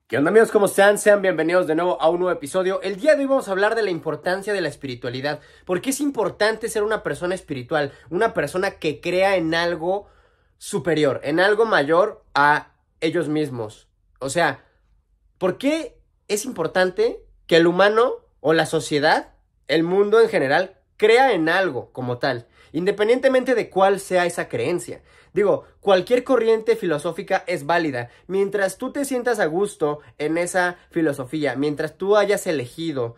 ¿Qué onda, amigos? ¿Cómo están? Sean bienvenidos de nuevo a un nuevo episodio. El día de hoy vamos a hablar de la importancia de la espiritualidad. ¿Por qué es importante ser una persona espiritual? Una persona que crea en algo superior, en algo mayor a ellos mismos. O sea, ¿por qué es importante que el humano o la sociedad, el mundo en general, crea en algo como tal, independientemente de cuál sea esa creencia? Digo, cualquier corriente filosófica es válida, mientras tú te sientas a gusto en esa filosofía, mientras tú hayas elegido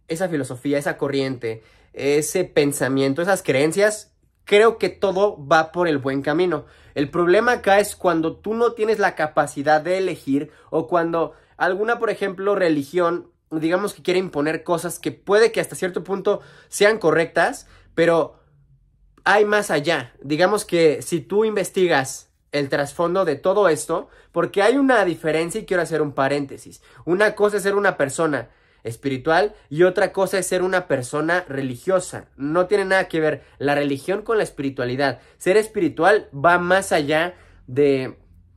esa filosofía, esa corriente, ese pensamiento, esas creencias, creo que todo va por el buen camino. El problema acá es cuando tú no tienes la capacidad de elegir o cuando alguna, por ejemplo, religión, digamos que quiere imponer cosas que puede que hasta cierto punto sean correctas, pero hay más allá. Digamos que si tú investigas el trasfondo de todo esto, porque hay una diferencia y quiero hacer un paréntesis. Una cosa es ser una persona espiritual y otra cosa es ser una persona religiosa. No tiene nada que ver la religión con la espiritualidad. Ser espiritual va más allá de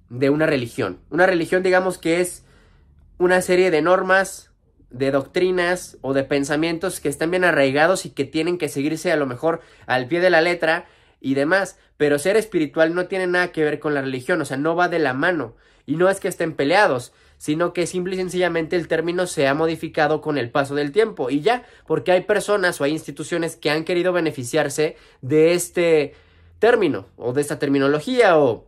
una religión. Una religión, digamos que es una serie de normas, de doctrinas o de pensamientos que están bien arraigados y que tienen que seguirse a lo mejor al pie de la letra y demás, pero ser espiritual no tiene nada que ver con la religión, o sea, no va de la mano, y no es que estén peleados, sino que simple y sencillamente el término se ha modificado con el paso del tiempo, y ya, porque hay personas o hay instituciones que han querido beneficiarse de este término, o de esta terminología, o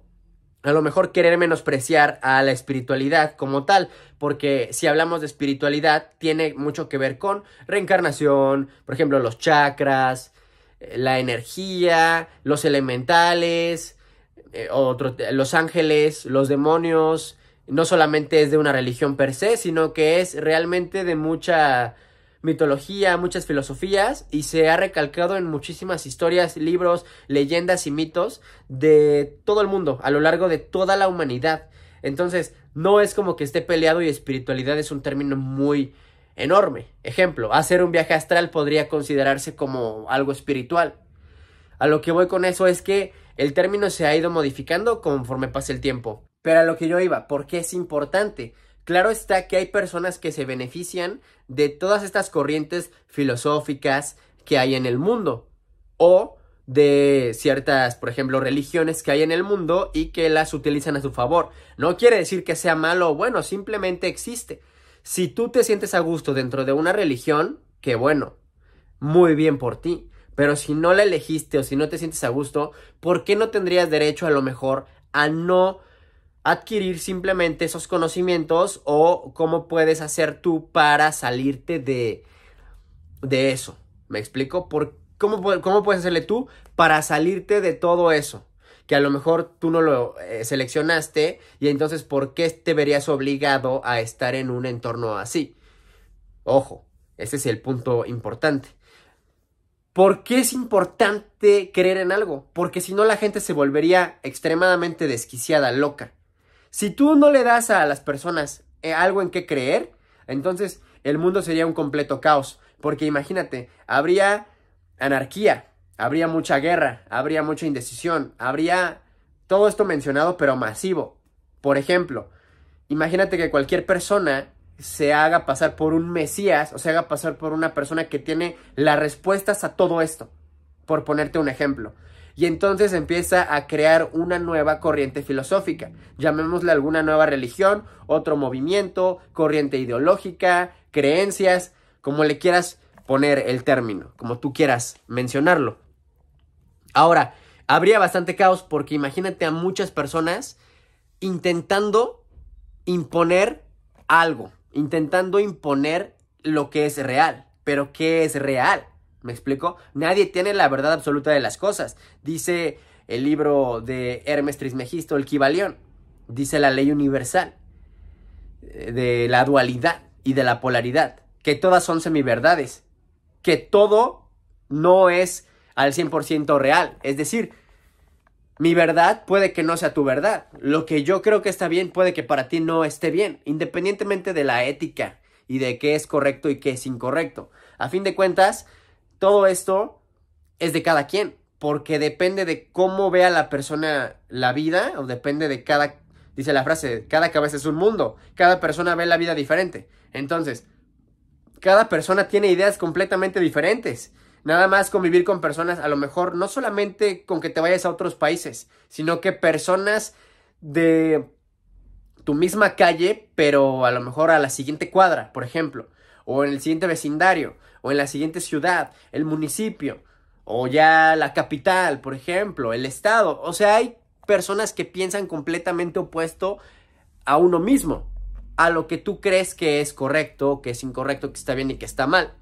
a lo mejor querer menospreciar a la espiritualidad como tal, porque si hablamos de espiritualidad tiene mucho que ver con reencarnación, por ejemplo los chakras, la energía, los elementales, los ángeles, los demonios. No solamente es de una religión per se, sino que es realmente de mucha mitología, muchas filosofías, y se ha recalcado en muchísimas historias, libros, leyendas y mitos de todo el mundo, a lo largo de toda la humanidad. Entonces, no es como que esté peleado, y espiritualidad es un término muy enorme. Ejemplo, hacer un viaje astral podría considerarse como algo espiritual. A lo que voy con eso es que el término se ha ido modificando conforme pasa el tiempo. Pero a lo que yo iba, ¿por qué es importante? Claro está que hay personas que se benefician de todas estas corrientes filosóficas que hay en el mundo, o de ciertas, por ejemplo, religiones que hay en el mundo y que las utilizan a su favor. No quiere decir que sea malo o bueno, simplemente existe. Si tú te sientes a gusto dentro de una religión, qué bueno, muy bien por ti. Pero si no la elegiste o si no te sientes a gusto, ¿por qué no tendrías derecho a lo mejor a no adquirir simplemente esos conocimientos, o cómo puedes hacer tú para salirte de eso? ¿Me explico? ¿Cómo puedes hacerle tú para salirte de todo eso? Que a lo mejor tú no lo seleccionaste, y entonces ¿por qué te verías obligado a estar en un entorno así? Ojo, ese es el punto importante. ¿Por qué es importante creer en algo? Porque si no, la gente se volvería extremadamente desquiciada, loca. Si tú no le das a las personas algo en qué creer, entonces el mundo sería un completo caos. Porque imagínate, habría anarquía, habría mucha guerra, habría mucha indecisión, habría todo esto mencionado pero masivo. Por ejemplo, imagínate que cualquier persona se haga pasar por un mesías, o se haga pasar por una persona que tiene las respuestas a todo esto, por ponerte un ejemplo. Y entonces empieza a crear una nueva corriente filosófica, llamémosle alguna nueva religión, otro movimiento, corriente ideológica, creencias, como le quieras poner el término, como tú quieras mencionarlo. Ahora, habría bastante caos, porque imagínate a muchas personas intentando imponer algo, intentando imponer lo que es real. Pero ¿qué es real? ¿Me explico? Nadie tiene la verdad absoluta de las cosas. Dice el libro de Hermes Trismegisto, el Kybalión. Dice la ley universal de la dualidad y de la polaridad, que todas son semiverdades, que todo no es al 100% real. Es decir, mi verdad puede que no sea tu verdad. Lo que yo creo que está bien puede que para ti no esté bien, independientemente de la ética y de qué es correcto y qué es incorrecto. A fin de cuentas, todo esto es de cada quien, porque depende de cómo vea la persona la vida, o depende de cada Dice la frase, cada cabeza es un mundo, cada persona ve la vida diferente. Entonces, cada persona tiene ideas completamente diferentes. Nada más convivir con personas, a lo mejor no solamente con que te vayas a otros países, sino que personas de tu misma calle, pero a lo mejor a la siguiente cuadra, por ejemplo, o en el siguiente vecindario, o en la siguiente ciudad, el municipio, o ya la capital, por ejemplo, el estado. O sea, hay personas que piensan completamente opuesto a uno mismo, a lo que tú crees que es correcto, que es incorrecto, que está bien y que está mal.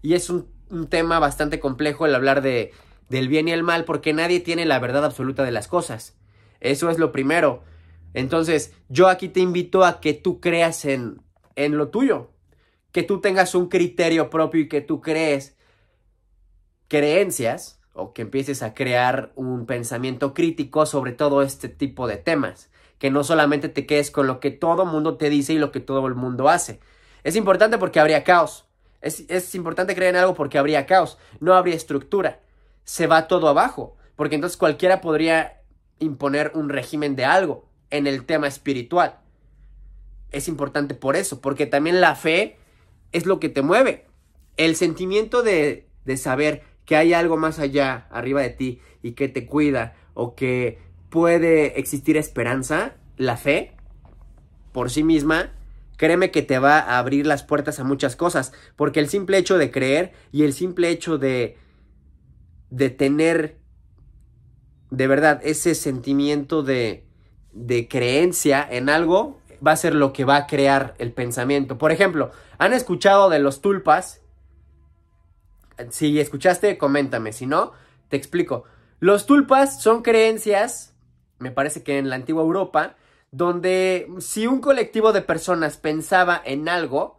Y es un tema bastante complejo el hablar del bien y el mal, porque nadie tiene la verdad absoluta de las cosas. Eso es lo primero. Entonces, yo aquí te invito a que tú creas en lo tuyo, que tú tengas un criterio propio y que tú crees creencias o que empieces a crear un pensamiento crítico sobre todo este tipo de temas, que no solamente te quedes con lo que todo mundo te dice y lo que todo el mundo hace. Es importante porque habría caos. Es importante creer en algo porque habría caos, no habría estructura, se va todo abajo, porque entonces cualquiera podría imponer un régimen de algo en el tema espiritual. Es importante por eso, porque también la fe es lo que te mueve. El sentimiento de saber que hay algo más allá, arriba de ti, y que te cuida, o que puede existir esperanza, la fe, por sí misma, créeme que te va a abrir las puertas a muchas cosas, porque el simple hecho de creer y el simple hecho de tener de verdad ese sentimiento de creencia en algo va a ser lo que va a crear el pensamiento. Por ejemplo, ¿han escuchado de los tulpas? Si escuchaste, coméntame, si no, te explico. Los tulpas son creencias, me parece que en la antigua Europa, donde si un colectivo de personas pensaba en algo,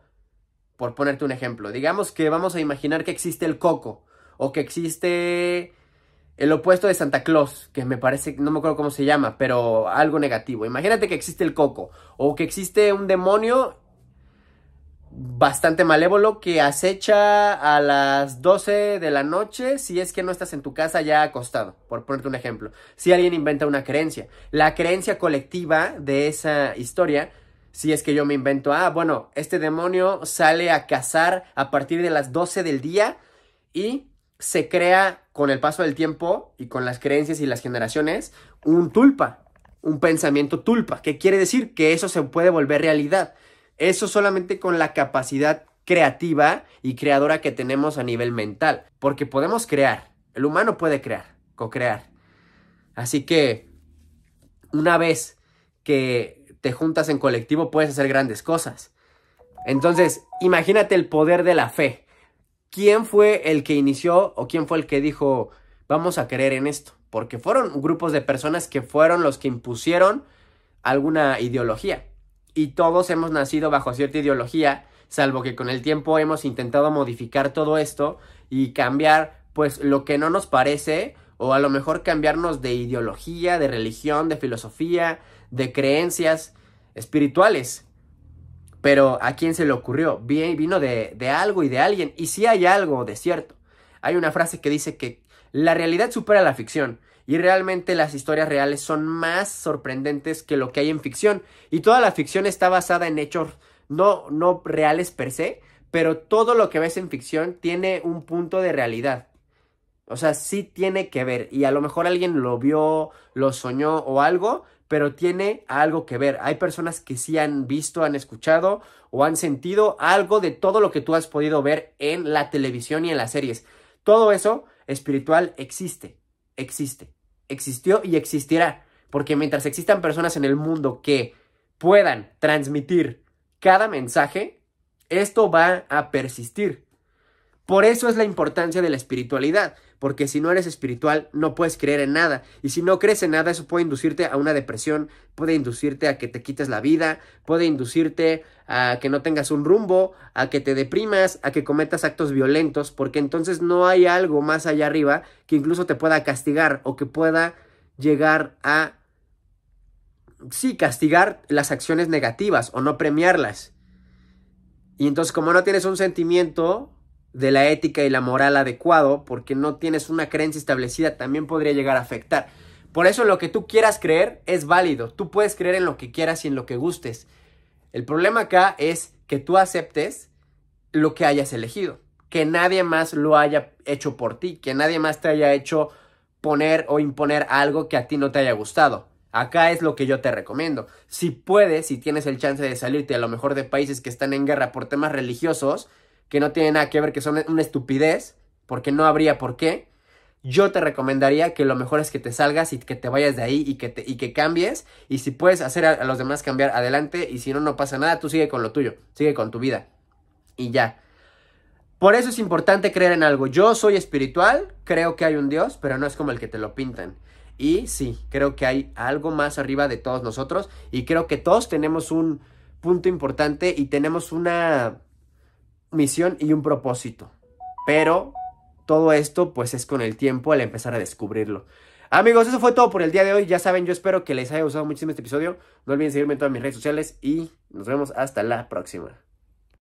por ponerte un ejemplo, digamos que vamos a imaginar que existe el coco, o que existe el opuesto de Santa Claus, que me parece, no me acuerdo cómo se llama, pero algo negativo. Imagínate que existe el coco, o que existe un demonio bastante malévolo que acecha a las 12 de la noche si es que no estás en tu casa ya acostado, por ponerte un ejemplo. Si alguien inventa una creencia, la creencia colectiva de esa historia, si es que yo me invento, bueno, este demonio sale a cazar a partir de las 12 del día y se crea con el paso del tiempo y con las creencias y las generaciones un tulpa, un pensamiento tulpa, que quiere decir que eso se puede volver realidad. Eso solamente con la capacidad creativa y creadora que tenemos a nivel mental. Porque podemos crear. El humano puede crear, co-crear. Así que una vez que te juntas en colectivo puedes hacer grandes cosas. Entonces, imagínate el poder de la fe. ¿Quién fue el que inició o quién fue el que dijo vamos a creer en esto? Porque fueron grupos de personas que fueron los que impusieron alguna ideología. Y todos hemos nacido bajo cierta ideología, salvo que con el tiempo hemos intentado modificar todo esto y cambiar pues lo que no nos parece, o a lo mejor cambiarnos de ideología, de religión, de filosofía, de creencias espirituales. Pero ¿a quién se le ocurrió? Vino de algo y de alguien. Y sí hay algo de cierto. Hay una frase que dice que la realidad supera la ficción. Y realmente las historias reales son más sorprendentes que lo que hay en ficción. Y toda la ficción está basada en hechos no reales per se, pero todo lo que ves en ficción tiene un punto de realidad. O sea, sí tiene que ver. Y a lo mejor alguien lo vio, lo soñó o algo, pero tiene algo que ver. Hay personas que sí han visto, han escuchado o han sentido algo de todo lo que tú has podido ver en la televisión y en las series. Todo eso espiritual existe. Existió y existirá, porque mientras existan personas en el mundo que puedan transmitir cada mensaje, esto va a persistir. Por eso es la importancia de la espiritualidad, porque si no eres espiritual no puedes creer en nada, y si no crees en nada eso puede inducirte a una depresión, puede inducirte a que te quites la vida, puede inducirte a que no tengas un rumbo, a que te deprimas, a que cometas actos violentos, porque entonces no hay algo más allá arriba que incluso te pueda castigar o que pueda llegar a, sí, castigar las acciones negativas o no premiarlas. Y entonces como no tienes un sentimiento de la ética y la moral adecuado, porque no tienes una creencia establecida, también podría llegar a afectar. Por eso lo que tú quieras creer es válido. Tú puedes creer en lo que quieras y en lo que gustes. El problema acá es que tú aceptes lo que hayas elegido. Que nadie más lo haya hecho por ti. Que nadie más te haya hecho poner o imponer algo que a ti no te haya gustado. Acá es lo que yo te recomiendo. Si puedes, si tienes el chance de salirte a lo mejor de países que están en guerra por temas religiosos, que no tienen nada que ver, que son una estupidez, porque no habría por qué, yo te recomendaría que lo mejor es que te salgas y que te vayas de ahí y que cambies. Y si puedes hacer a los demás cambiar, adelante. Y si no, no pasa nada, tú sigue con lo tuyo, sigue con tu vida. Y ya. Por eso es importante creer en algo. Yo soy espiritual, creo que hay un Dios, pero no es como el que te lo pintan. Y sí, creo que hay algo más arriba de todos nosotros. Y creo que todos tenemos un punto importante y tenemos una misión y un propósito. Pero todo esto pues es con el tiempo al empezar a descubrirlo. Amigos, eso fue todo por el día de hoy. Ya saben, yo espero que les haya gustado muchísimo este episodio. No olviden seguirme en todas mis redes sociales y nos vemos hasta la próxima.